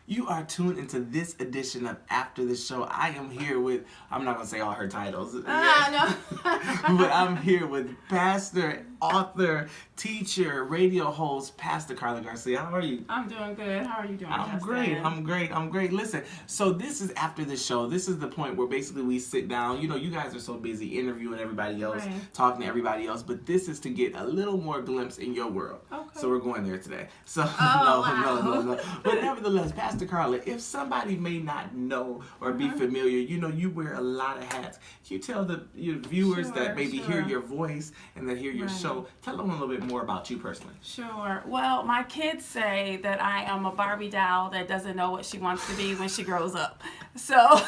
You are tuned into this edition of After the Show. I am here with, I'm not going to say all her titles. No. But I'm here with pastor, author, teacher, radio host, Pastor Karla Garcia. How are you? I'm doing good. How are you doing, I'm great. Listen, so this is After the Show. This is the point where basically we sit down. You know, you guys are so busy interviewing everybody else, right. talking to everybody else, but this is to get a little more glimpse in your world. Okay. So we're going there today. So wow. no. But nevertheless, Pastor Karla, if somebody may not know or be familiar, you know, you wear a lot of hats. Can you tell your viewers that maybe hear your voice and that hear your show, tell them a little bit more about you personally? Sure. Well, my kids say that I am a Barbie doll that doesn't know what she wants to be when she grows up. So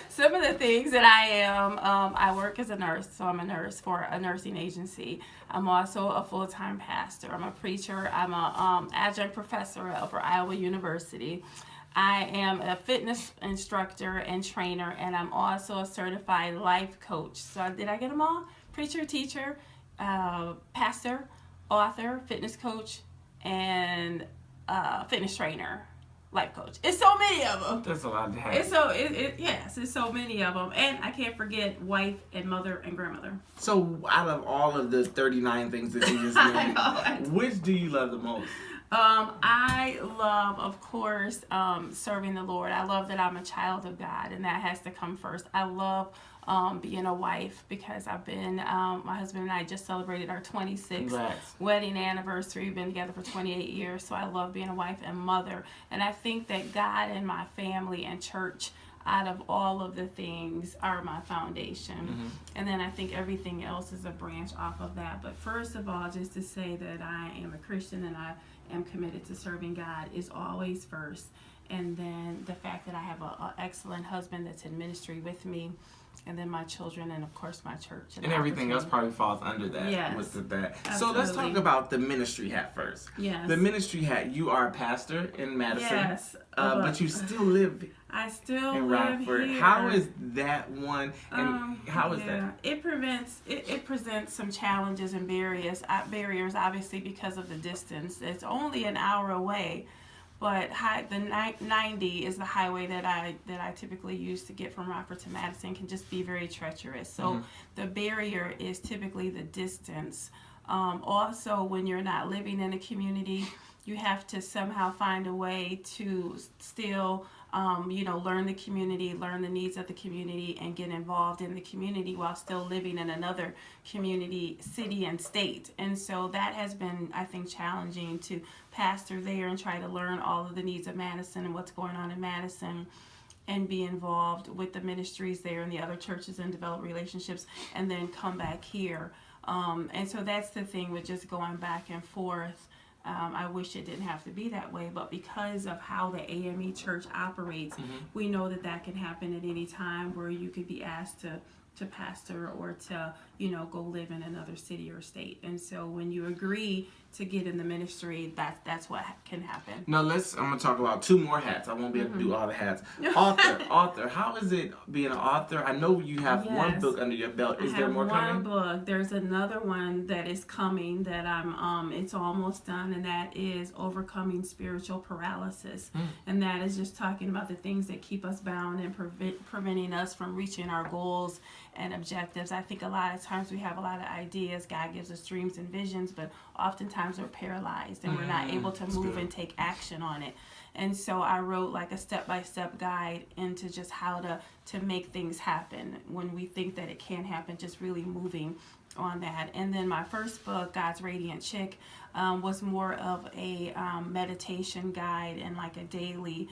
some of the things that I am, I work as a nurse, so I'm a nurse for a nursing agency. I'm also a full-time pastor. I'm a preacher. I'm a adjunct professor at Upper Iowa University. I am a fitness instructor and trainer, and I'm also a certified life coach. So did I get them all? Preacher, teacher, pastor, author, fitness coach, and fitness trainer, life coach. It's so many of them. That's a lot to have. It's so many of them. And I can't forget wife and mother and grandmother. So out of all of the 39 things that you just named, which do you love the most? I love, of course, serving the Lord. I love that I'm a child of God, and that has to come first. I love being a wife because I've been, my husband and I just celebrated our 26th wedding anniversary. We've been together for 28 years, so I love being a wife and mother. And I think that God and my family and church, out of all of the things, are my foundation. Mm-hmm. And then I think everything else is a branch off of that. But first of all, just to say that I am a Christian and I am committed to serving God is always first. And then the fact that I have an excellent husband that's in ministry with me, and then my children, and of course my church. And everything else probably falls under that. Yes. With that. Absolutely. So let's talk about the ministry hat first. Yes. The ministry hat. You are a pastor in Madison. Yes. But you still live I still in live Rockford. here. How is that one? And how is that? It presents some challenges and barriers, obviously, because of the distance. It's only an hour away. But the 90 is the highway that I typically use to get from Rockford to Madison. Can just be very treacherous. So the barrier is typically the distance. Also, when you're not living in a community, you have to somehow find a way to still learn the community, learn the needs of the community, and get involved in the community while still living in another community, city, and state. And so that has been, I think, challenging to pastor there and try to learn all of the needs of Madison and what's going on in Madison, and be involved with the ministries there and the other churches and develop relationships, and then come back here. And so that's the thing with just going back and forth. I wish it didn't have to be that way, but because of how the AME church operates, we know that can happen at any time where you could be asked to pastor or to, go live in another city or state. And so when you agree to get in the ministry, that's what can happen. Now I'm going to talk about two more hats. I won't be able to do all the hats. Author. How is it being an author? I know you have one book under your belt. Is there more coming? I have one book. There's another one that is coming that it's almost done, and that is Overcoming Spiritual Paralysis. And that is just talking about the things that keep us bound and preventing us from reaching our goals and objectives. I think a lot of times we have a lot of ideas. God gives us dreams and visions, but oftentimes we're paralyzed and we're not able to move and take action on it. And so I wrote like a step-by-step guide into just how to make things happen when we think that it can't happen, just really moving on that. And then my first book, God's Radiant Chick, was more of a meditation guide and like a daily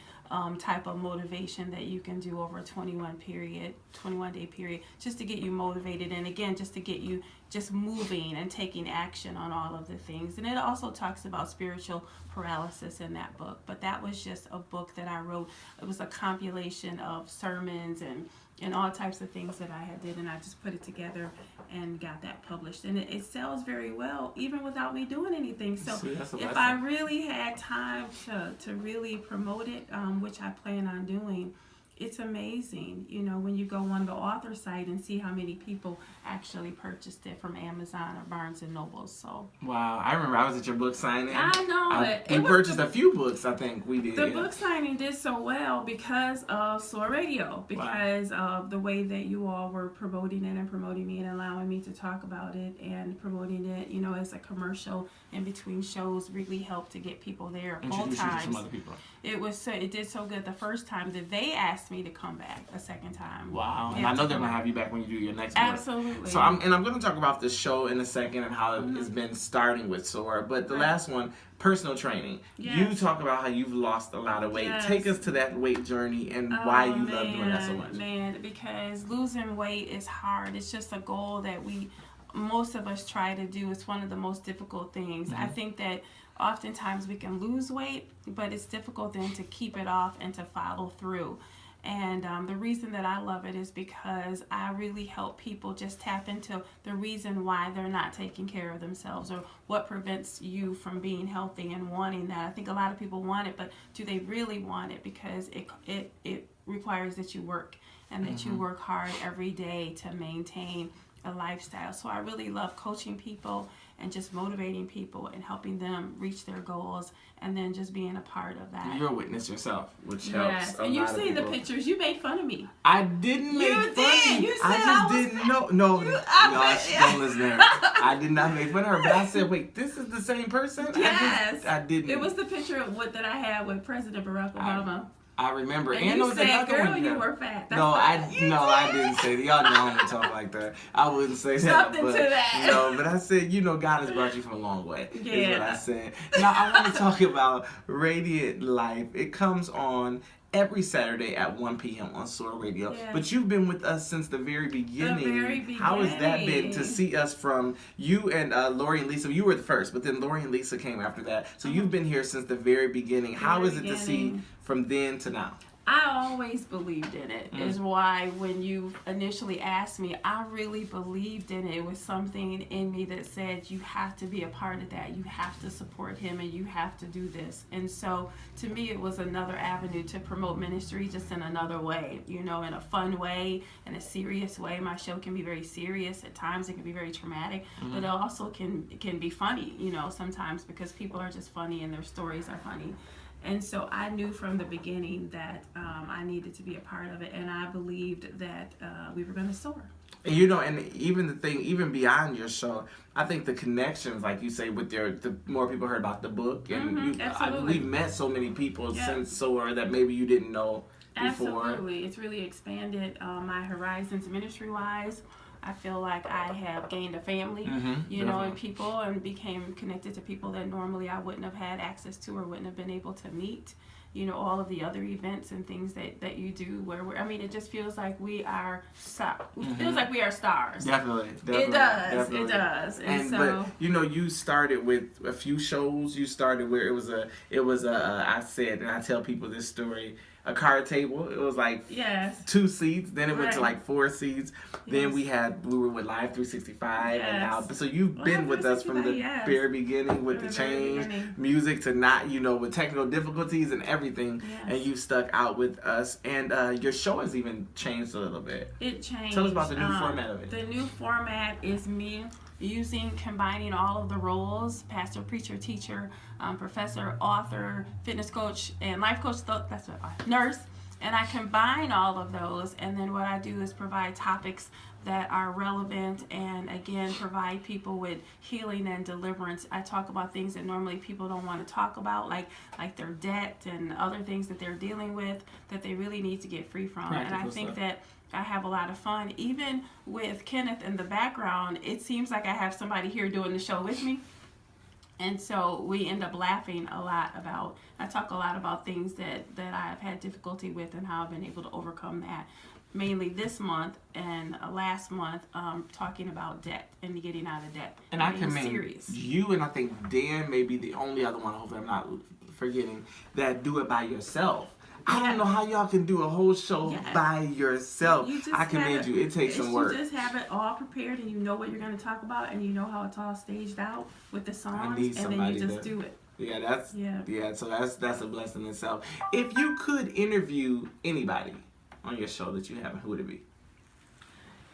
type of motivation that you can do over a 21-day period, just to get you motivated, and again, just to get you just moving and taking action on all of the things. And it also talks about spiritual paralysis in that book, but that was just a book that I wrote. It was a compilation of sermons and all types of things that I had did, and I just put it together and got that published. And it sells very well, even without me doing anything. So if I really had time to really promote it, which I plan on doing, it's amazing, you know, when you go on the author site and see how many people actually purchased it from Amazon or Barnes and Noble. So wow, I remember I was at your book signing. I know We purchased a few books. I think we did. The book signing did so well because of SOAR Radio, because of the way that you all were promoting it and promoting me and allowing me to talk about it and promoting it, you know, as a commercial in between shows really helped to get people there both Introduce you to times. some other people. It did so good the first time that they asked me to come back a second time. Wow, and I know they're gonna have you back when you do your next book. Absolutely. So I'm going to talk about the show in a second and how it's been starting with SOAR. But the last one, personal training. Yes. You talk about how you've lost a lot of weight. Yes. Take us to that weight journey and why you love doing that so much. Man, because losing weight is hard. It's just a goal that most of us try to do. It's one of the most difficult things. I think that oftentimes we can lose weight, but it's difficult then to keep it off and to follow through. And the reason that I love it is because I really help people just tap into the reason why they're not taking care of themselves or what prevents you from being healthy and wanting that. I think a lot of people want it, but do they really want it? Because it requires that you work and that you work hard every day to maintain a lifestyle. So I really love coaching people and just motivating people and helping them reach their goals, and then just being a part of that. You're a witness yourself, which helps a and you lot of see the people. pictures. You made fun of me. I didn't make fun of you. You said I just didn't know. No, don't listen to her. I did not make fun of her, but I said, wait, this is the same person? Yes. I didn't. It was the picture that I had with President Barack Obama. I remember. And you said, girl, you were fat. I didn't say that. Y'all know I don't talk like that. I wouldn't say that. Something to that. No, but I said, God has brought you from a long way. Yeah. Is what I said. Now, I want to talk about Radiant Life. It comes on every Saturday at 1 p.m. on SOAR Radio. Yes. But you've been with us since the very beginning. How has that been to see us from you and Lori and Lisa? You were the first, but then Lori and Lisa came after that. So you've been here since the very beginning. How is it to see from then to now? I always believed in it, is why when you initially asked me, I really believed in it. It was something in me that said, you have to be a part of that. You have to support him and you have to do this. And so to me, it was another avenue to promote ministry just in another way, in a fun way, in a serious way. My show can be very serious. At times it can be very traumatic, but it also can be funny, sometimes because people are just funny and their stories are funny. And so I knew from the beginning that I needed to be a part of it, and I believed that we were going to soar. And and even beyond your show, I think the connections, like you say, with the more people heard about the book, and we've met so many people since SOAR that maybe you didn't know before. Absolutely, it's really expanded my horizons ministry-wise. I feel like I have gained a family, and people, and became connected to people that normally I wouldn't have had access to or wouldn't have been able to meet. All of the other events and things that you do it just feels like we are feels like we are stars. Definitely. It does. And so, but you started with a few shows. You started where it was I said, and I tell people this story, a card table. It was like 2 seats. Then it went to like 4 seats. Then we were with Live 365 and now. So you've been with us from the very beginning with the change, music to not, with technical difficulties and everything. And you stuck out with us. And your show has even changed a little bit. It changed. Tell us about the new format of it. The new format is me combining all of the roles: pastor, preacher, teacher, professor, author, fitness coach, and life coach. That's what nurse. And I combine all of those, and then what I do is provide topics that are relevant, and again provide people with healing and deliverance. I talk about things that normally people don't want to talk about, like their debt and other things that they're dealing with that they really need to get free from. And I think that I have a lot of fun. Even with Kenneth in the background, it seems like I have somebody here doing the show with me. And so we end up laughing a lot I talk a lot about things that I've had difficulty with and how I've been able to overcome that. Mainly this month and last month, talking about debt and getting out of debt. And I commend you, and I think Dan may be the only other one, hopefully I'm not forgetting, that do it by yourself. I don't know how y'all can do a whole show by yourself. I commend you. It takes some work. You just have it all prepared, and you know what you're going to talk about, and you know how it's all staged out with the songs, and then you just do it. So that's a blessing in itself. If you could interview anybody, on your show that you haven't, who would it be?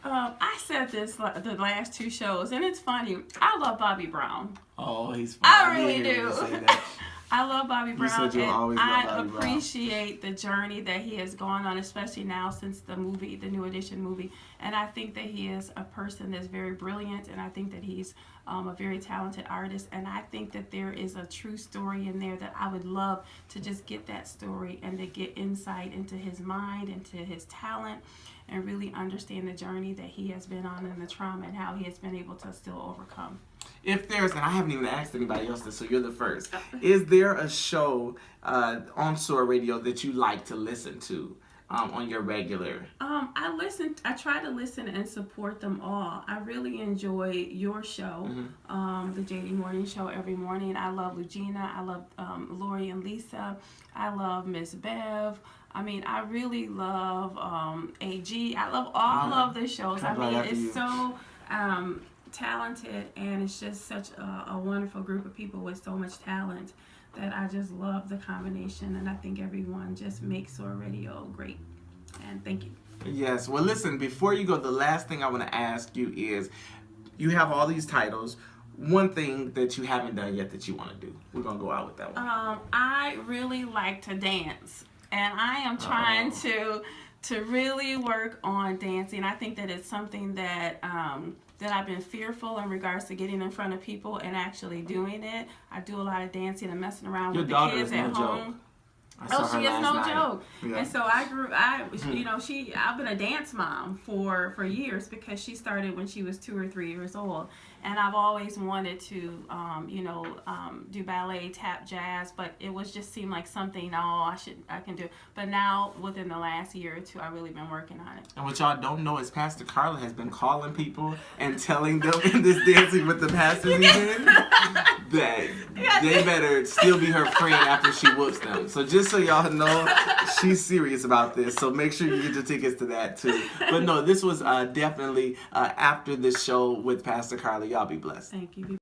I said this the last 2 shows, and it's funny. I love Bobby Brown. Oh, he's fun. I really do. I love Bobby Brown, said you'll always love I Bobby Brown. appreciate the journey that he has gone on, especially now since the movie, the New Edition movie. And I think that he is a person that's very brilliant, and I think that he's a very talented artist. And I think that there is a true story in there that I would love to just get that story and to get insight into his mind, into his talent, and really understand the journey that he has been on and the trauma and how he has been able to still overcome. If there's, and I haven't even asked anybody else this, so you're the first. Is there a show on SOAR Radio that you like to listen to on your regular? I try to listen and support them all. I really enjoy your show, the JD Morning Show every morning. I love Lugina. I love Lori and Lisa. I love Miss Bev. I mean, I really love AG. I love all of the shows. I mean, it's so talented, and it's just such a wonderful group of people with so much talent that I just love the combination, and I think everyone just makes SOAR Radio great. And thank you. Yes. Well, listen, before you go, the last thing I want to ask you is, you have all these titles. One thing that you haven't done yet that you want to do. We're going to go out with that one. I really like to dance, and I am trying to really work on dancing. I think that it's something that that I've been fearful in regards to getting in front of people and actually doing it. I do a lot of dancing and messing around with the kids at home. Oh, she is no joke. Yeah. And so I've been a dance mom for years, because she started when she was 2 or 3 years old. And I've always wanted to, do ballet, tap, jazz, but it was just seemed like something, I can do. But now, within the last year or 2, I've really been working on it. And what y'all don't know is Pastor Karla has been calling people and telling them in this Dancing with the Pastors event that they better still be her friend after she whoops them. So just so y'all know, she's serious about this. So make sure you get your tickets to that too. But no, this was definitely after the show with Pastor Karla. Y'all be blessed. Thank you.